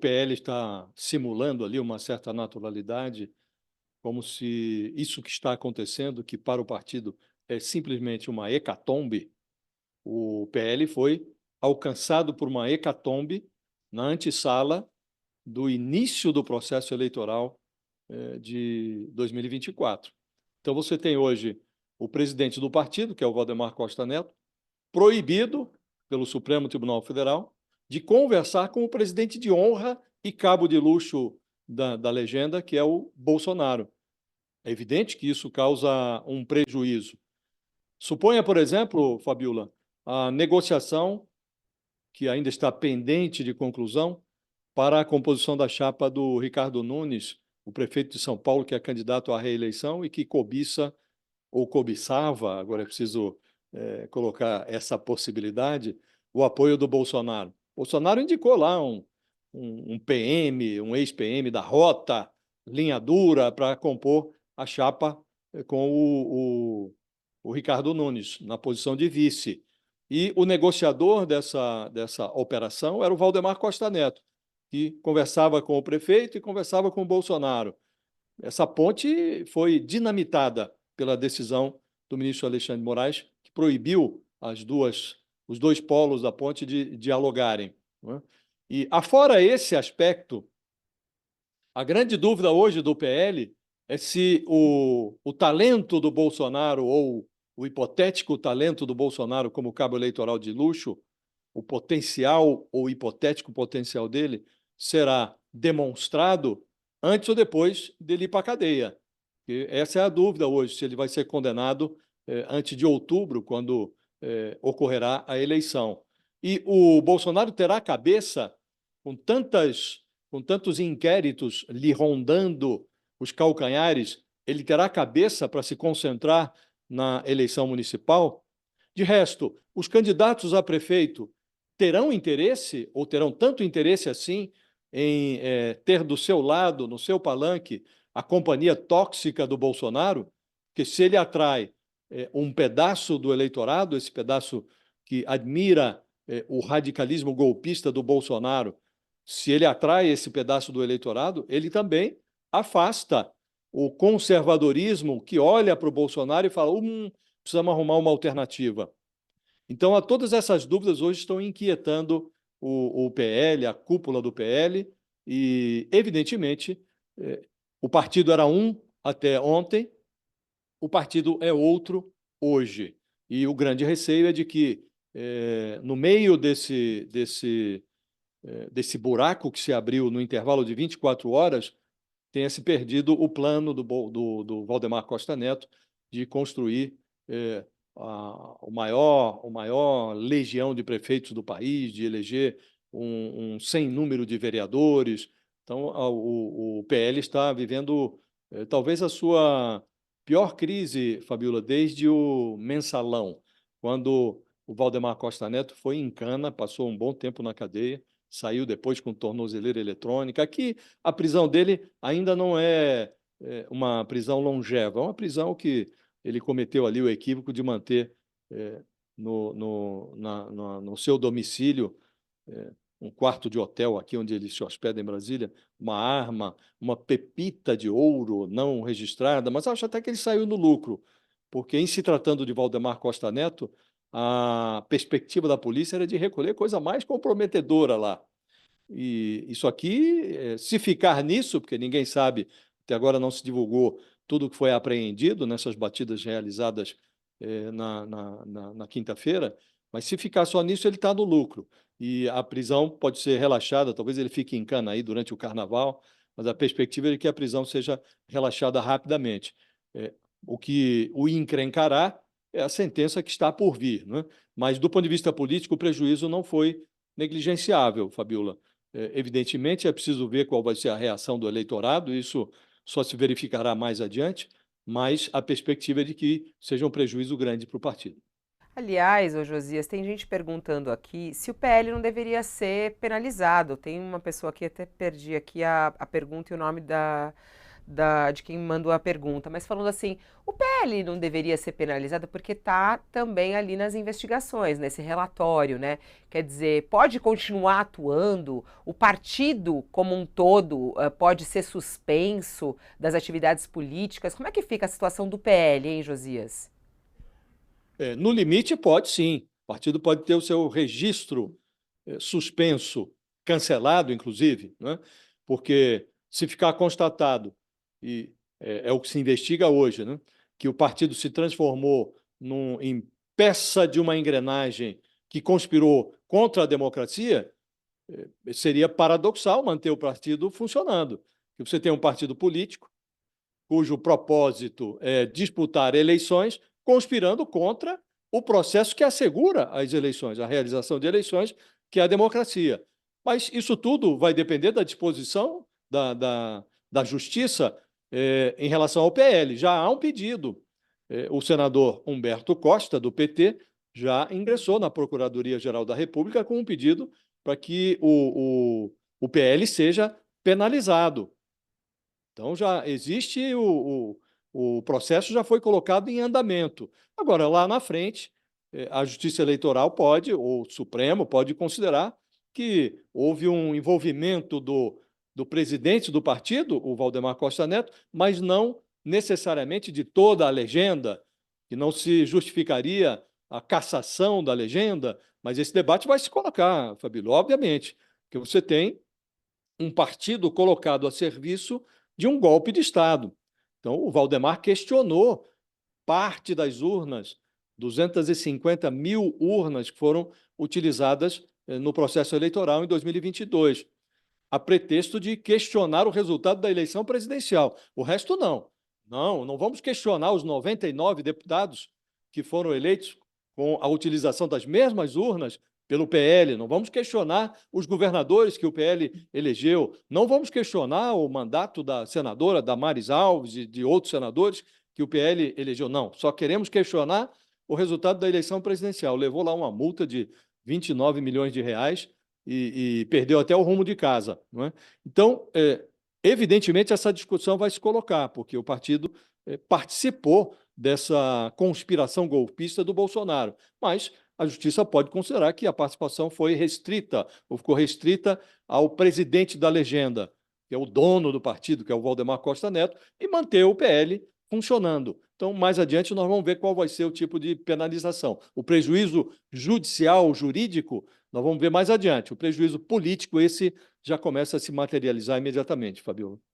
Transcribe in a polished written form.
PL está simulando ali uma certa naturalidade, como se isso que está acontecendo, que para o partido é simplesmente uma hecatombe. O PL foi alcançado por uma hecatombe na antessala do início do processo eleitoral de 2024. Então, você tem hoje o presidente do partido, que é o Valdemar Costa Neto, proibido pelo Supremo Tribunal Federal de conversar com o presidente de honra e cabo de luxo da legenda, que é o Bolsonaro. É evidente que isso causa um prejuízo. Suponha, por exemplo, Fabiola, a negociação, que ainda está pendente de conclusão, para a composição da chapa do Ricardo Nunes, o prefeito de São Paulo, que é candidato à reeleição e que cobiça, ou cobiçava, agora é preciso colocar essa possibilidade, o apoio do Bolsonaro. Bolsonaro indicou lá um PM, um ex-PM da Rota, linha dura, para compor a chapa com o Ricardo Nunes, na posição de vice. E o negociador dessa operação era o Valdemar Costa Neto, que conversava com o prefeito e conversava com o Bolsonaro. Essa ponte foi dinamitada pela decisão do ministro Alexandre de Moraes, que proibiu os dois polos da ponte de dialogarem. Não é? E, afora esse aspecto, a grande dúvida hoje do PL é se o talento do Bolsonaro, ou o hipotético talento do Bolsonaro como cabo eleitoral de luxo, o potencial ou hipotético potencial dele, será demonstrado antes ou depois dele ir para a cadeia. E essa é a dúvida hoje, se ele vai ser condenado antes de outubro, quando ocorrerá a eleição. E o Bolsonaro terá cabeça, com tantos inquéritos lhe rondando os calcanhares, ele terá cabeça para se concentrar na eleição municipal? De resto, os candidatos a prefeito terão interesse, ou terão tanto interesse assim, em ter do seu lado, no seu palanque, a companhia tóxica do Bolsonaro? Que se ele atrai um pedaço do eleitorado, esse pedaço que admira o radicalismo golpista do Bolsonaro, se ele atrai esse pedaço do eleitorado, ele também afasta o conservadorismo que olha para o Bolsonaro e fala: precisamos arrumar uma alternativa. Então, todas essas dúvidas hoje estão inquietando o PL, a cúpula do PL, e, evidentemente, o partido era um até ontem, o partido é outro hoje. E o grande receio é de que, no meio desse buraco que se abriu no intervalo de 24 horas, tenha se perdido o plano do Valdemar Costa Neto de construir o maior legião de prefeitos do país, de eleger um sem número de vereadores. Então, o PL está vivendo talvez a sua pior crise, Fabiola, desde o Mensalão, quando o Valdemar Costa Neto foi em cana, passou um bom tempo na cadeia, saiu depois com tornozeleira eletrônica. Aqui, a prisão dele ainda não é uma prisão longeva, é uma prisão que ele cometeu ali o equívoco de manter no seu domicílio, um quarto de hotel aqui onde ele se hospeda em Brasília, uma arma, uma pepita de ouro não registrada, mas acho até que ele saiu no lucro, porque em se tratando de Valdemar Costa Neto, a perspectiva da polícia era de recolher coisa mais comprometedora lá. E isso aqui, se ficar nisso, porque ninguém sabe, até agora não se divulgou tudo o que foi apreendido nessas batidas realizadas na quinta-feira, mas se ficar só nisso, ele está no lucro. E a prisão pode ser relaxada, talvez ele fique em cana aí durante o carnaval, mas a perspectiva é que a prisão seja relaxada rapidamente. O que o encrencará é a sentença que está por vir, né? Mas, do ponto de vista político, o prejuízo não foi negligenciável, Fabiola. Evidentemente, é preciso ver qual vai ser a reação do eleitorado, isso só se verificará mais adiante, mas a perspectiva é de que seja um prejuízo grande para o partido. Aliás, ô Josias, tem gente perguntando aqui se o PL não deveria ser penalizado. Tem uma pessoa aqui, até perdi aqui a pergunta e o nome de quem mandou a pergunta, mas falando assim, o PL não deveria ser penalizado porque está também ali nas investigações, nesse relatório, né? Quer dizer, pode continuar atuando, o partido como um todo pode ser suspenso das atividades políticas. Como é que fica a situação do PL, hein, Josias? No limite, pode sim. O partido pode ter o seu registro suspenso, cancelado, inclusive, né? Porque se ficar constatado, e é o que se investiga hoje, né? Que o partido se transformou em peça de uma engrenagem que conspirou contra a democracia, seria paradoxal manter o partido funcionando. Que você tem um partido político cujo propósito é disputar eleições, conspirando contra o processo que assegura as eleições, a realização de eleições, que é a democracia. Mas isso tudo vai depender da disposição da Justiça em relação ao PL. Já há um pedido. O senador Humberto Costa, do PT, já ingressou na Procuradoria-Geral da República com um pedido para que o PL seja penalizado. Então, já existe o processo, já foi colocado em andamento. Agora, lá na frente, a Justiça Eleitoral pode, ou o Supremo pode considerar que houve um envolvimento do presidente do partido, o Valdemar Costa Neto, mas não necessariamente de toda a legenda, que não se justificaria a cassação da legenda, mas esse debate vai se colocar, Fabílio, obviamente, que você tem um partido colocado a serviço de um golpe de Estado. Então, o Valdemar questionou parte das urnas, 250 mil urnas que foram utilizadas no processo eleitoral em 2022, a pretexto de questionar o resultado da eleição presidencial. O resto, não. Não vamos questionar os 99 deputados que foram eleitos com a utilização das mesmas urnas pelo PL, não vamos questionar os governadores que o PL elegeu, não vamos questionar o mandato da senadora Damares Alves e de outros senadores que o PL elegeu. Não, só queremos questionar o resultado da eleição presidencial. Levou lá uma multa de 29 milhões de reais e perdeu até o rumo de casa. Não é? Então, evidentemente, essa discussão vai se colocar, porque o partido participou dessa conspiração golpista do Bolsonaro, mas a Justiça pode considerar que a participação foi restrita, ou ficou restrita ao presidente da legenda, que é o dono do partido, que é o Valdemar Costa Neto, e manter o PL funcionando. Então, mais adiante, nós vamos ver qual vai ser o tipo de penalização. O prejuízo judicial, jurídico, nós vamos ver mais adiante. O prejuízo político, esse já começa a se materializar imediatamente, Fabiola.